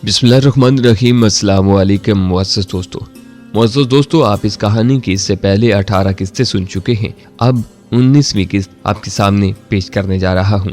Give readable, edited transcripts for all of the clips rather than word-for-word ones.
बिस्मिल्लाहिर्रहमानिर्रहीम। अस्सलाम वालेकुम मुअज़्ज़ज़ दोस्तों, आप इस कहानी की इससे पहले 18 किस्से सुन चुके हैं। अब 19वीं किस्त आपके सामने पेश करने जा रहा हूँ।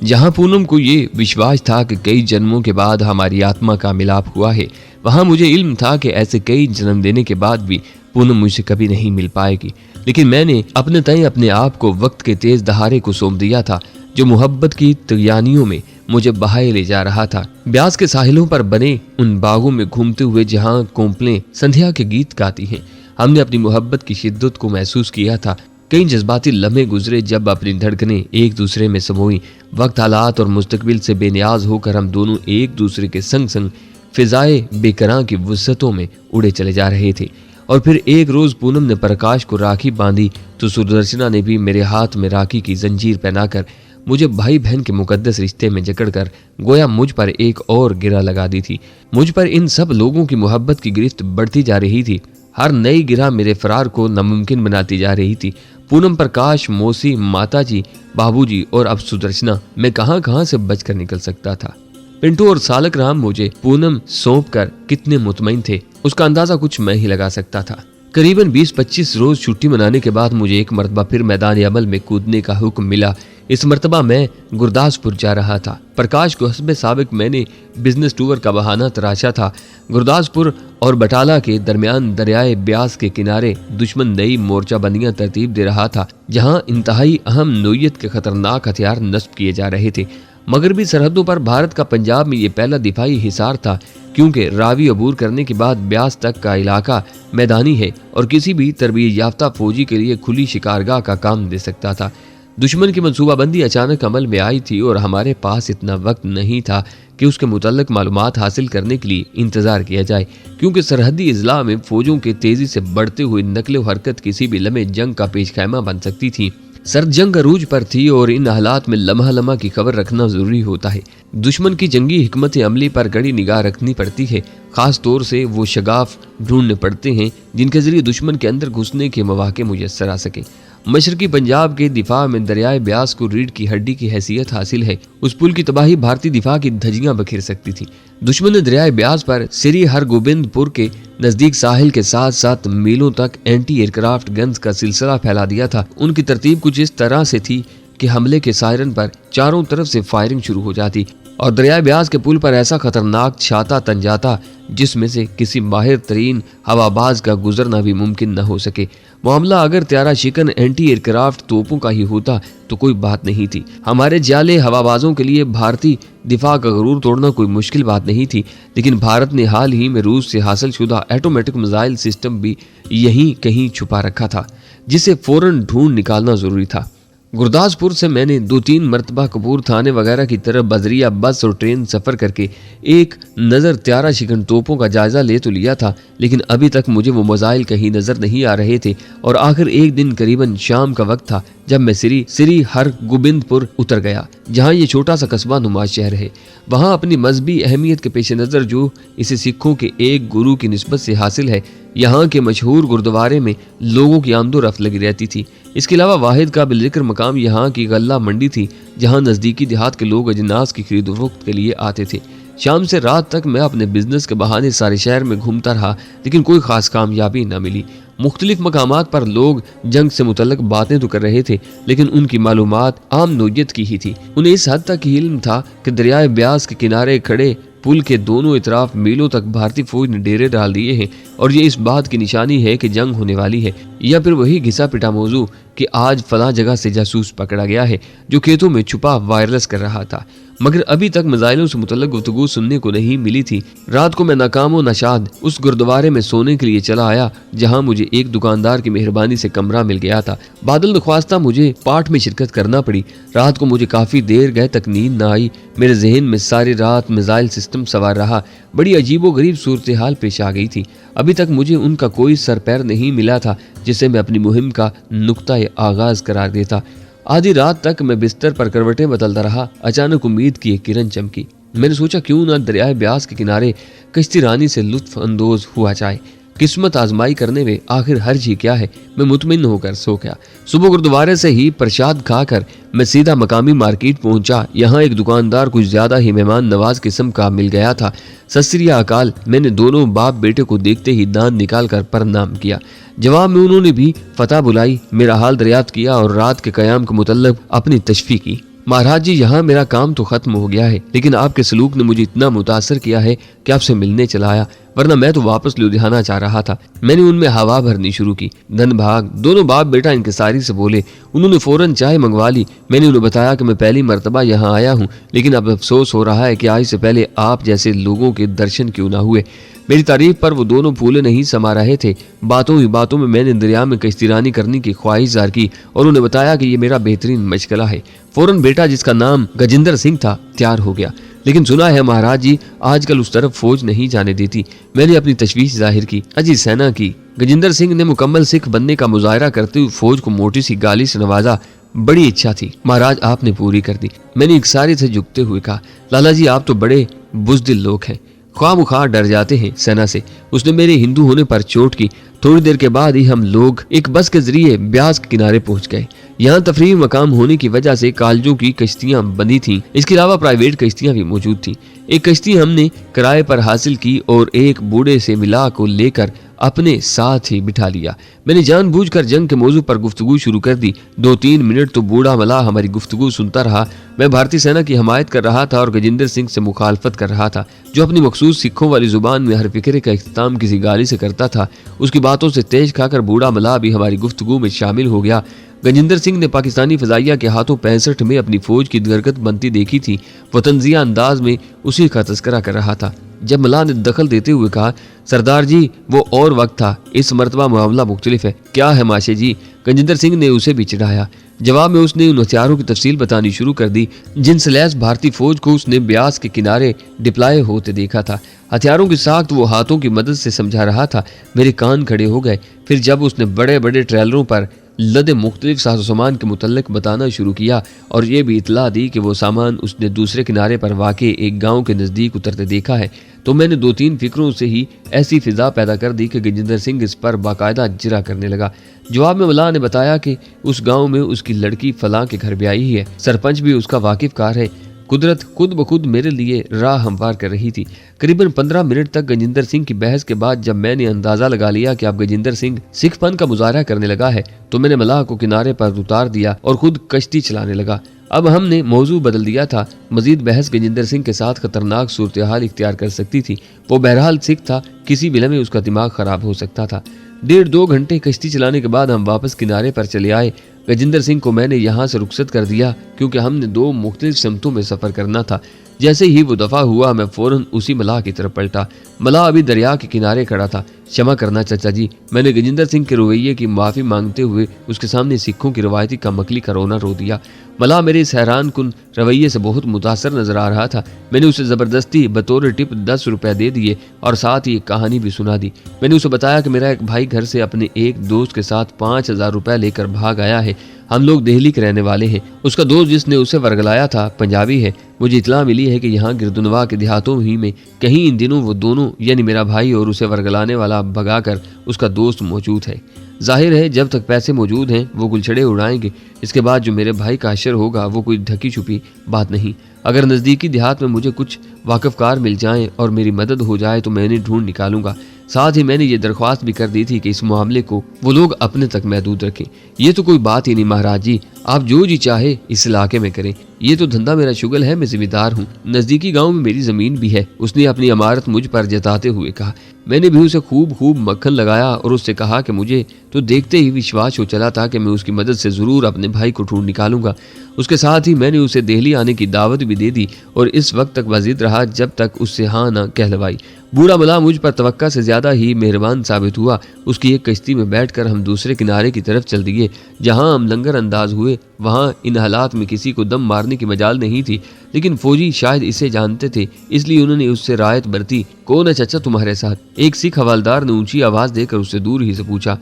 जहाँ पूनम को ये विश्वास था कि कई जन्मों के बाद हमारी आत्मा का मिलाप हुआ है, वहाँ मुझे इल्म था कि ऐसे कई जन्म देने के बाद भी पूनम मुझसे कभी नहीं मिल पाएगी। लेकिन मैंने अपने तय अपने आप को वक्त के तेज दहारे को सौंप दिया था, जो मोहब्बत की तगयानियों में मुझे बहाए ले जा रहा था। ब्यास के साहिलों पर बने उन बागों में घूमते हुए जहाँ कोंपलें संध्या के गीत गाती हैं, हमने अपनी मोहब्बत की शिद्दत को महसूस किया था। कई जज्बाती लम्हे गुजरे जब अपनी धड़कनें एक दूसरे में समोई। वक्त, हालात और मुस्तकबिल से बेनियाज होकर हम दोनों एक दूसरे के संग संग फिजाए बेकरां की वुसअतों में उड़े चले जा रहे थे। और फिर एक रोज पूनम ने प्रकाश को राखी बांधी तो सुदर्शना ने भी मेरे हाथ में राखी की जंजीर पहनाकर मुझे भाई बहन के मुकद्दस रिश्ते में जकड़कर गोया मुझ पर एक और गिरा लगा दी थी। मुझ पर इन सब लोगों की मोहब्बत की गिरफ्त बढ़ती जा रही थी। हर नई गिरा मेरे फरार को नामुमकिन बनाती जा रही थी। पूनम, प्रकाश, मौसी, माताजी, बाबूजी और अब सुदर्शना, मैं कहां से बचकर निकल सकता था। पिंटू और सालक राम मुझे पूनम सौंप कर कितने मुतमईन थे, उसका अंदाजा कुछ मैं ही लगा सकता था। करीबन 20-25 रोज छुट्टी मनाने के बाद मुझे एक मरतबा फिर मैदान अमल में कूदने का हुक्म मिला। इस मरतबा मैं गुरदासपुर जा रहा था। प्रकाश को हस्बे साबिक मैंने बिजनेस टूर का बहाना तराशा था। गुरदासपुर और बटाला के दरमियान दरियाए ब्यास के किनारे दुश्मन नई मोर्चाबंदियां तरतीब दे रहा था, जहां इंतहाई अहम नोयत के खतरनाक हथियार नस्ब किए जा रहे थे। मगरबी सरहदों पर भारत का पंजाब में ये पहला दिफाई हिसार था, क्योंकि रावी अबूर करने के बाद ब्यास तक का इलाका मैदानी है और किसी भी तरबियत याफ्ता फौजी के लिए खुली शिकारगाह का काम दे सकता था। दुश्मन की मंसूबाबंदी अचानक अमल में आई थी और हमारे पास इतना वक्त नहीं था कि उसके मुतल्लिक मालूमात हासिल करने के लिए इंतजार किया जाए, क्योंकि सरहदी इजला में फौजों के तेजी से बढ़ते हुए नकल हरकत किसी भी लम्हे जंग का पेशखैमा बन सकती थी। सर्द जंग अरूज पर थी और इन हालात में लम्हा लम्हा की खबर रखना जरूरी होता है। दुश्मन की जंगी हिकमत अमली पर कड़ी निगाह रखनी पड़ती है। खास तौर से वो शगाफ ढूंढने पड़ते हैं जिनके जरिए दुश्मन के अंदर घुसने के मौके मुयस्सर आ सके। मशरकी पंजाब के दिफा में दरियाए ब्यास को रीढ़ की हड्डी की हैसियत हासिल है। उस पुल की तबाही भारतीय दिफा की धज्जियां बखेर सकती थी। दुश्मन ने दरियाए ब्यास पर सिरी हरगोबिंदपुर के नजदीक साहिल के साथ साथ मीलों तक एंटी एयरक्राफ्ट गन्स का सिलसिला फैला दिया था। उनकी तरतीब कुछ इस तरह से थी कि हमले के सायरन पर चारों तरफ से फायरिंग शुरू हो जाती और दरियाए ब्यास के पुल पर ऐसा खतरनाक छाता तन जाता जिसमें से किसी माहिर तरीन हवाबाज का गुजरना भी मुमकिन न हो सके। मामला अगर त्यारा शिकन एंटी एयरक्राफ्ट तोपों का ही होता तो कोई बात नहीं थी। हमारे जाले हवाबाजों के लिए भारतीय दिफा का गरूर तोड़ना कोई मुश्किल बात नहीं थी, लेकिन भारत ने हाल ही में रूस से हासिल शुदा ऑटोमेटिक मिसाइल सिस्टम भी यहीं कहीं छुपा रखा था, जिसे फौरन ढूंढ निकालना जरूरी था। गुरदासपुर से मैंने 2-3 मरतबा कपूर थाने वगैरह की तरफ बजरिया बस और ट्रेन सफ़र करके एक नज़र त्यारा शिकन तोपों का जायजा ले तो लिया था, लेकिन अभी तक मुझे वो मिसाइल कहीं नज़र नहीं आ रहे थे। और आखिर एक दिन करीबन शाम का वक्त था जब मैं सिरी हरगोबिंदपुर उतर गया, जहाँ ये छोटा सा कस्बा नुमा शहर है। वहाँ अपनी मजहबी अहमियत के पेश नज़र जो इसे सिखों के एक गुरु की निस्बत से हासिल है, यहाँ के मशहूर गुरुद्वारे में लोगों की आमदो रफ्त लगी रहती थी। इसके अलावा वाहिद काबिल जिक्र मकाम यहाँ की गल्ला मंडी थी, जहाँ नज़दीकी देहात के लोग अजनास की खरीद फरोख्त के लिए आते थे। शाम से रात तक मैं अपने बिजनेस के बहाने सारे शहर में घूमता रहा, लेकिन कोई खास कामयाबी न मिली। मुख्तलिफ मकामात पर लोग जंग से मुतल्लिक बातें तो कर रहे थे, लेकिन उनकी मालूमात आम नोयत की ही थी। उन्हें इस हद तक इल्म था कि दरियाए ब्यास के किनारे खड़े पुल के दोनों इतराफ मीलों तक भारतीय फौज ने डेरे डाल दिए हैं और ये इस बात की निशानी है कि जंग होने वाली है, या फिर वही घिसा पिटा मौजू कि आज फला जगह से जासूस पकड़ा गया है जो खेतों में छुपा वायरलेस कर रहा था। मगर अभी तक मिसाइलों से मुतल्लिक गुफ्तगू सुनने को नहीं मिली थी। रात को मैं नाकाम और नशाद उस गुरुद्वारे में सोने के लिए चला आया, जहां मुझे एक दुकानदार की मेहरबानी से कमरा मिल गया था। बादल नख्वास्ता मुझे पाठ में शिरकत करना पड़ी। रात को मुझे काफी देर गए तक नींद न आई। मेरे जहन में सारी रात मिसाइल सिस्टम सवार रहा। बड़ी अजीबो गरीब सूरत हाल पेश आ गई थी। अभी तक मुझे उनका कोई सर पैर नहीं मिला था जिसे मैं अपनी मुहिम का नुक्ता आगाज करार देता। आधी रात तक मैं बिस्तर पर करवटें बदलता रहा। अचानक उम्मीद की एक किरण चमकी। मैंने सोचा क्यों ना दरियाए ब्यास के किनारे कश्ती रानी से लुत्फ अंदोज हुआ जाए। किस्मत आजमाई करने में आखिर हर्ज ही क्या है। मैं मुतमिन होकर सो गया। सुबह गुरुद्वारे से ही प्रसाद खाकर मैं सीधा मकामी मार्केट पहुंचा। यहाँ एक दुकानदार कुछ ज्यादा ही मेहमान नवाज किस्म का मिल गया था। सत श्री अकाल। मैंने दोनों बाप बेटे को देखते ही दांत निकाल कर प्रणाम किया। जवाब में उन्होंने भी फतह बुलाई, मेरा हाल दरियाफ्त किया और रात के कयाम के मुतल्लिक अपनी तशफी की। महाराज जी, यहाँ मेरा काम तो खत्म हो गया है, लेकिन आपके सलूक ने मुझे इतना मुतासर किया है कि आपसे मिलने चला आया, वरना मैं तो वापस लुधियाना जा रहा था। मैंने उनमें हवा भरनी शुरू की। धन भाग। दोनों बाप बेटा इंकिसारी से बोले। उन्होंने फौरन चाय मंगवा ली। मैंने उन्हें बताया कि मैं पहली मर्तबा यहाँ आया हूँ, लेकिन अब अफसोस हो रहा है कि आज से पहले आप जैसे लोगों के दर्शन क्यों ना हुए। मेरी तारीफ पर वो दोनों फूले नहीं समा रहे थे। बातों ही बातों में मैंने दरिया में कश्तीरानी करने की ख्वाहिश ज़ाहिर की और उन्हें बताया कि ये मेरा बेहतरीन मशगला है। फौरन बेटा, जिसका नाम गजिंदर सिंह था, तैयार हो गया। लेकिन सुना है महाराज जी आजकल उस तरफ फौज नहीं जाने देती। मैंने अपनी तशवीश जाहिर की। अजी सेना की। गजिंदर सिंह ने मुकम्मल सिख बनने का मुजाहरा करते हुए फौज को मोटी सी गाली से नवाजा। बड़ी इच्छा थी महाराज, आपने पूरी कर दी। मैंने इकसारी से झुकते हुए कहा, लाला जी आप तो बड़े बुज़दिल लोग हैं, ख्वामुखा डर जाते हैं सेना से। उसने मेरे हिंदू होने पर चोट की। थोड़ी देर के बाद ही हम लोग एक बस के जरिए ब्यास के किनारे पहुंच गए। यहाँ तफरीही मकाम होने की वजह से कालजों की कश्तियां बंदी थीं। इसके अलावा प्राइवेट कश्तियां भी मौजूद थीं। एक कश्ती हमने किराए पर हासिल की और एक बूढ़े से मिला को लेकर अपने साथ ही बिठा लिया। मैंने जानबूझकर जंग के मौजू पर गुफ्तगू शुरू कर दी। 2-3 मिनट तो बूढ़ा मलाह हमारी गुफ्तगू सुनता रहा। मैं भारतीय सेना की हमायत कर रहा था और गजिंदर सिंह से मुखालफत कर रहा था, जो अपनी मखसूस सिखों वाली जुबान में हर फिक्रे का इख्तिताम किसी गाली से करता था। उसकी बातों से तेज खाकर बूढ़ा मलाह भी हमारी गुफ्तगू में शामिल हो गया। गजिंदर सिंह ने पाकिस्तानी फजाइया के हाथों 65 में अपनी फौज की दरगत बनती देखी थी। वो तंजिया अंदाज में उसी का तस्करा कर रहा था। जब मलाह ने दखल देते हुए कहा, सरदार जी वो और वक्त था, इस मरतबा मामला मुख्तलिफ है। क्या है माशे जी? गजिंदर सिंह ने उसे भी चिढ़ाया। जवाब में उसने उन हथियारों की तफसील बतानी शुरू कर दी जिन से लैस भारतीय फौज को उसने ब्यास के किनारे डिप्लॉय होते देखा था। हथियारों की साख्त वो हाथों की मदद से समझा रहा था। मेरे कान खड़े हो गए। फिर जब उसने बड़े बड़े ट्रेलरों पर लदे मुख्तलिफ सामान के मुतल्लिक बताना शुरू किया और ये भी इतला दी कि वो सामान उसने दूसरे किनारे पर वाक़े एक गांव के नज़दीक उतरते देखा है, तो मैंने 2-3 फिक्रों से ही ऐसी फिजा पैदा कर दी कि गजिंदर सिंह इस पर बाकायदा जिरा करने लगा। जवाब में मलाह ने बताया कि उस गांव में उसकी लड़की फलां के घर ब्याई ही है, सरपंच भी उसका वाकिफकार है। कुदरत खुद ब खुद मेरे लिए राह हमवार कर रही थी। करीबन 15 मिनट तक गजिंदर सिंह की बहस के बाद जब मैंने अंदाजा लगा लिया कि अब गजिंदर सिंह सिखपन का मुजाहरा करने लगा है, तो मैंने मलाह को किनारे पर उतार दिया और खुद कश्ती चलाने लगा। अब हमने मौजू बदल दिया था। मजीद बहस गजिंदर सिंह के साथ खतरनाक सूरत हाल इख्तियार कर सकती थी। वो बहरहाल सिख था, किसी भी लम्हे उसका दिमाग खराब हो सकता था। 1.5-2 घंटे कश्ती चलाने के बाद हम वापस किनारे पर चले आए। गजिंदर सिंह को मैंने यहाँ से रुखसत कर दिया क्योंकि हमने 2 मुख्तलिफ समतों में सफ़र करना था। जैसे ही वो दफ़ा हुआ मैं फ़ौरन उसी मलाह की तरफ पलटा। मलाह अभी दरिया के किनारे खड़ा था। क्षमा करना चाचा जी, मैंने गजिंदर सिंह के रवैये की माफ़ी मांगते हुए उसके सामने सिखों की रवायती कमकली का रोना रो दिया। मलाह मेरे इस हैरान कुन रवैये से बहुत मुतासर नजर आ रहा था। मैंने उसे ज़बरदस्ती बतौर टिप 10 रुपये दे दिए और साथ ही एक कहानी भी सुना दी। मैंने उसे बताया कि मेरा एक भाई घर से अपने एक दोस्त के साथ 5000 रुपये लेकर भाग आया है। हम लोग दिल्ली के रहने वाले हैं। उसका दोस्त जिसने उसे वर्गलाया था पंजाबी है। मुझे इतला मिली है कि यहाँ गिरदुनवा के देहातों ही में कहीं इन दिनों वो दोनों यानी मेरा भाई और उसे वर्गलाने वाला भगाकर उसका दोस्त मौजूद है। जाहिर है जब तक पैसे मौजूद हैं वो गुलछड़े उड़ाएंगे। इसके बाद जो मेरे भाई का अशर होगा वो कोई ढकी छुपी बात नहीं। अगर नज़दीकी देहात में मुझे कुछ वाकिफकार मिल जाएं और मेरी मदद हो जाए तो मैं इन्हें ढूंढ निकालूंगा। साथ ही मैंने ये दरख्वास्त भी कर दी थी कि इस मामले को वो लोग अपने तक महदूद रखें। ये तो कोई बात ही नहीं महाराज जी, आप जो जी चाहे इस इलाके में करें। ये तो धंधा मेरा शुगल है, मैं जिम्मेदार हूँ। नज़दीकी गांव में मेरी ज़मीन भी है। उसने अपनी अमारत मुझ पर जताते हुए कहा। मैंने भी उसे खूब मक्खन लगाया और उससे कहा कि मुझे तो देखते ही विश्वास हो चला था कि मैं उसकी मदद से ज़रूर अपने भाई को ढूंढ निकालूंगा। उसके साथ ही मैंने उसे दिल्ली आने की दावत भी दे दी और इस वक्त तक वाजिद रहा जब तक उससे हाँ ना कहलवाई। बूढ़ा मलाह मुझ पर तवक्का से ज्यादा ही मेहरबान साबित हुआ। उसकी एक कश्ती में बैठकर हम दूसरे किनारे की तरफ चल दिए। जहां हम लंगर अंदाज हुए वहां इन हालात में किसी को दम मारने की मजाल नहीं थी, लेकिन फौजी शायद इसे जानते थे, इसलिए उन्होंने उससे रायत बरती। कौन है चाचा तुम्हारे साथ? एक सिख हवालदार ने ऊंची आवाज देकर उससे दूर ही से पूछा।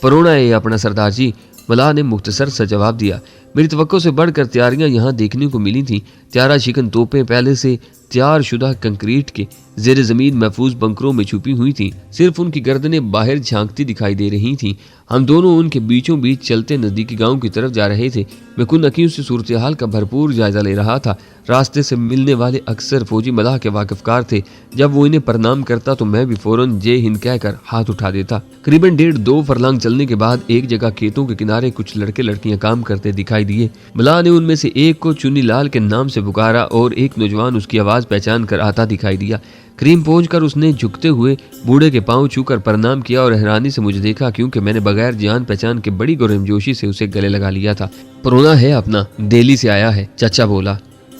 परोना है अपना सरदार जी, मलाह ने मुख्तसर सा जवाब दिया। मेरी तवक्को से बढ़कर तैयारियां यहाँ देखने को मिली थी। त्यारा शिकन तोपें पहले से तैयार शुदा कंक्रीट के जेर जमीन महफूज बंकरों में छुपी हुई थी। सिर्फ उनकी गर्दनें बाहर झांकती दिखाई दे रही थीं। हम दोनों उनके बीचों बीच चलते नजदीकी गांव की तरफ जा रहे थे। मैं कुन्नकियों से सूरत हाल का भरपूर जायजा ले रहा था। रास्ते से मिलने वाले अक्सर फौजी मलाह के वाकिफकार थे। जब वो इन्हें प्रणाम करता तो मैं भी फौरन जय हिंद कहकर हाथ उठा देता। करीबन 1.5-2 फरलांग चलने के बाद एक जगह खेतों के किनारे कुछ लड़के लड़कियां काम करते दिखाई दिए। मलाह ने उनमें से एक को चुन्नी लाल के नाम से पुकारा और एक नौजवान उसकी आवाज पहचान कर आता दिखाई दिया। करीब पहुंचकर उसने झुकते हुए बूढ़े के पांव छूकर प्रणाम किया और हैरानी से मुझे देखा, क्योंकि मैंने बगैर जान पहचान के बड़ी गर्मजोशी से उसे गले लगा लिया था। परोना है अपना, दिल्ली से आया है, चाचा बोला।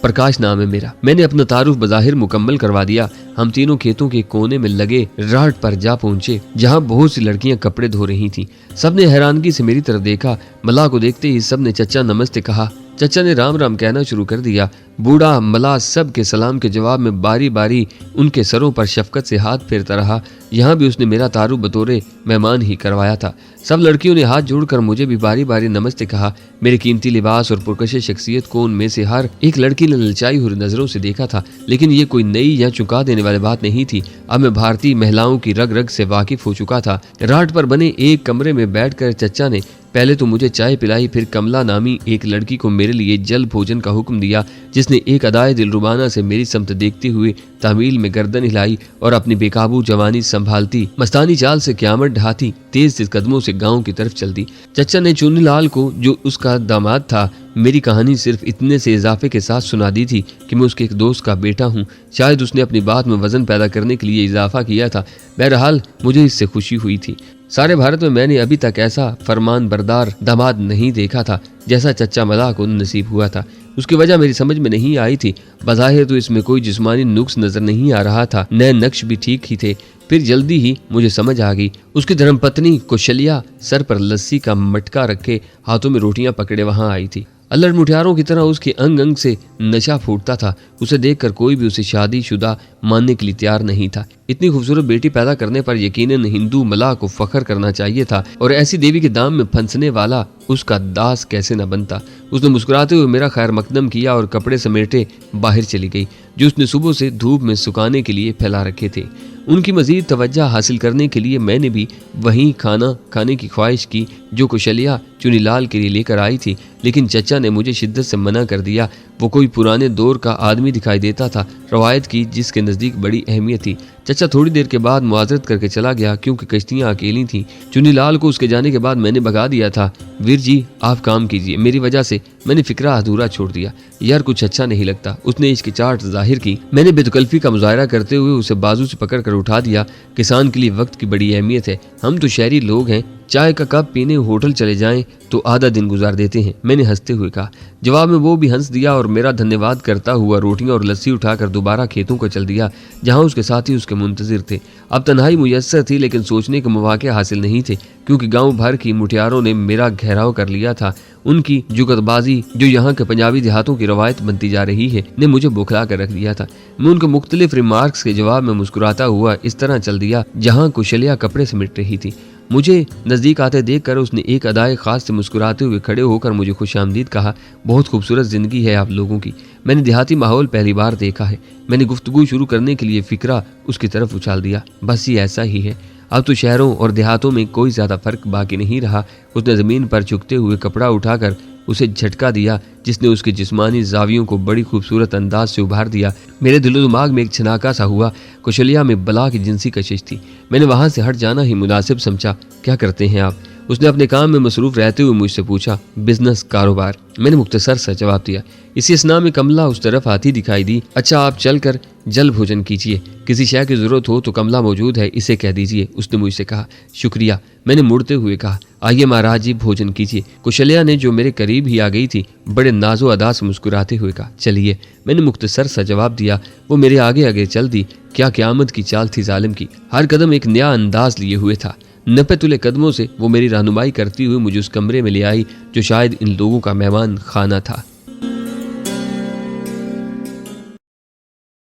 प्रकाश नाम है मेरा। मैंने अपना तारुफ बज़ाहिर मुकम्मल करवा दिया। हम तीनों खेतों के कोने में लगे राट पर जा पहुंचे, जहां बहुत सी लड़कियां कपड़े धो रही थीं। सबने हैरानगी से मेरी तरफ देखा। मलाह को देखते ही सबने चचा नमस्ते कहा। चचा ने राम राम कहना शुरू कर दिया। बूढ़ा मलाह सब के सलाम के जवाब में बारी बारी उनके सरों पर शफकत से हाथ फेरता रहा। यहाँ भी उसने मेरा तारुफ बतौरे मेहमान ही करवाया था। सब लड़कियों ने हाथ जोड़कर मुझे भी बारी बारी नमस्ते कहा। मेरे कीमती लिबास और पुरकश शख्सियत को उनमें से हर एक लड़की ने ललचाई हुई नजरों से देखा था। लेकिन ये कोई नई या चुका देने वाली बात नहीं थी। अब मैं भारतीय महिलाओं की रग रग से वाकिफ हो चुका था। राट पर बने एक कमरे में बैठकर चचा ने पहले तो मुझे चाय पिलाई, फिर कमला नामी एक लड़की को मेरे लिए जल भोजन का हुक्म दिया, जिसने एक अदाए दिलरुबाना से मेरी समत देखते हुए तामील में गर्दन हिलाई और अपनी बेकाबू जवानी संभालती मस्तानी चाल से क़यामत ढहाती तेज तेज कदमों से गांव की तरफ चल दी। चचा ने चुन्नीलाल को, जो उसका दामाद था, मेरी कहानी सिर्फ इतने से इजाफे के साथ सुना दी थी कि मैं उसके एक दोस्त का बेटा हूँ। शायद उसने अपनी बात में वजन पैदा करने के लिए इजाफा किया था। बहरहाल मुझे इससे खुशी हुई थी। सारे भारत में मैंने अभी तक ऐसा फरमान बरदार दामाद नहीं देखा था जैसा चचा मलाह को नसीब हुआ था। उसकी वजह मेरी समझ में नहीं आई थी। बज़ाहिर तो इसमें कोई जिस्मानी नुक्स नजर नहीं आ रहा था, नए नक्श भी ठीक ही थे। फिर जल्दी ही मुझे समझ आ गई। उसकी धर्मपत्नी कुशलिया सर पर लस्सी का मटका रखे हाथों में रोटियां पकड़े वहां आई थी। अल्लड़ मुठियारों की तरह उसके अंग अंग से नशा फूटता था। उसे देखकर कोई भी उसे शादीशुदा मानने के लिए तैयार नहीं था। इतनी खूबसूरत बेटी पैदा करने पर यकीनन हिंदू मलाह को फख्र करना चाहिए था, और ऐसी देवी के दाम में फंसने वाला उसका दास कैसे न बनता। उसने मुस्कुराते हुए मेरा खैर मकदम किया और कपड़े समेटे बाहर चली गई, जो उसने सुबह से धूप में सुखाने के लिए फैला रखे थे। उनकी मजीद तवज्जो हासिल करने के लिए मैंने भी वहीं खाना खाने की ख्वाहिश की जो कुशलिया चुन्नीलाल के लिए लेकर आई थी, लेकिन चचा ने मुझे शिद्दत से मना कर दिया। वो कोई पुराने दौर का आदमी दिखाई देता था, रवायत की जिसके नज़दीक बड़ी अहमियत थी। चचा थोड़ी देर के बाद मुआजरत करके चला गया, क्योंकि कश्तियाँ अकेली थीं। चुन्नीलाल को उसके जाने के बाद मैंने भगा दिया था। वीर जी आप काम कीजिए, मेरी वजह से मैंने फिक्रा अधूरा छोड़ दिया। यार कुछ अच्छा नहीं लगता। उसने इसकी चाट जाहिर की। मैंने बेतकल्फी का मुजाहरा करते हुए उसे बाजू से पकड़ कर उठा दिया। किसान के लिए वक्त की बड़ी अहमियत है। हम तो शहरी लोग हैं, चाय का कप पीने होटल चले जाएं तो आधा दिन गुजार देते हैं, मैंने हंसते हुए कहा। जवाब में वो भी हंस दिया और मेरा धन्यवाद करता हुआ रोटियां और लस्सी उठाकर दोबारा खेतों को चल दिया, जहां उसके साथी उसके मुंतजिर थे। अब तन्हाई मुयस्सर थी, लेकिन सोचने के मौके हासिल नहीं थे, क्योंकि गांव भर की मुठियारों ने मेरा घेराव कर लिया था। उनकी जुगतबाजी, जो यहाँ के पंजाबी देहातों की रवायत बनती जा रही है, ने मुझे बुखला कर रख दिया था। मैं उनके मुख्तलिफ रिमार्क्स के जवाब में मुस्कुराता हुआ इस तरह चल दिया जहाँ कुशलिया कपड़े समेट रही थी। मुझे नज़दीक आते देखकर उसने एक अदाए ख़ास से मुस्कुराते हुए खड़े होकर मुझे खुशामदीद कहा। बहुत खूबसूरत ज़िंदगी है आप लोगों की। मैंने देहाती माहौल पहली बार देखा है। मैंने गुफ्तगू शुरू करने के लिए फ़िक्रा उसकी तरफ उछाल दिया। बस ये ऐसा ही है, अब तो शहरों और देहातों में कोई ज़्यादा फ़र्क बाकी नहीं रहा। उसने ज़मीन पर झुकते हुए कपड़ा उठाकर उसे झटका दिया, जिसने उसके जिस्मानी जावियों को बड़ी खूबसूरत अंदाज से उभार दिया। मेरे दिलो दिमाग में एक छनाका सा हुआ। कुशलिया में बला की जिनसी कशिश थी। मैंने वहां से हट जाना ही मुनासिब समझा। क्या करते हैं आप? उसने अपने काम में मसरूफ रहते हुए मुझसे पूछा। बिजनेस, कारोबार, मैंने मुख्तसर सा जवाब दिया। इसी असना में कमला उस तरफ आती दिखाई दी। अच्छा आप चल कर जल भोजन कीजिए, किसी शय की जरूरत हो तो कमला मौजूद है, इसे कह दीजिए, उसने मुझसे कहा। शुक्रिया, मैंने मुड़ते हुए कहा। आइए महाराज जी भोजन कीजिए। कुशलिया ने, जो मेरे करीब ही आ गई थी, बड़े नाजो अदा से मुस्कुराते हुए कहा। चलिए, मैंने मुख्तसर सा जवाब दिया। वो मेरे आगे आगे चल दी। क्या क़यामत की चाल थी जालिम की। हर कदम एक नया अंदाज लिए हुए था। नपे तुले कदमों से वो मेरी रहनुमाई करती हुई मुझे उस कमरे में ले आई जो शायद इन लोगों का मेहमान खाना था।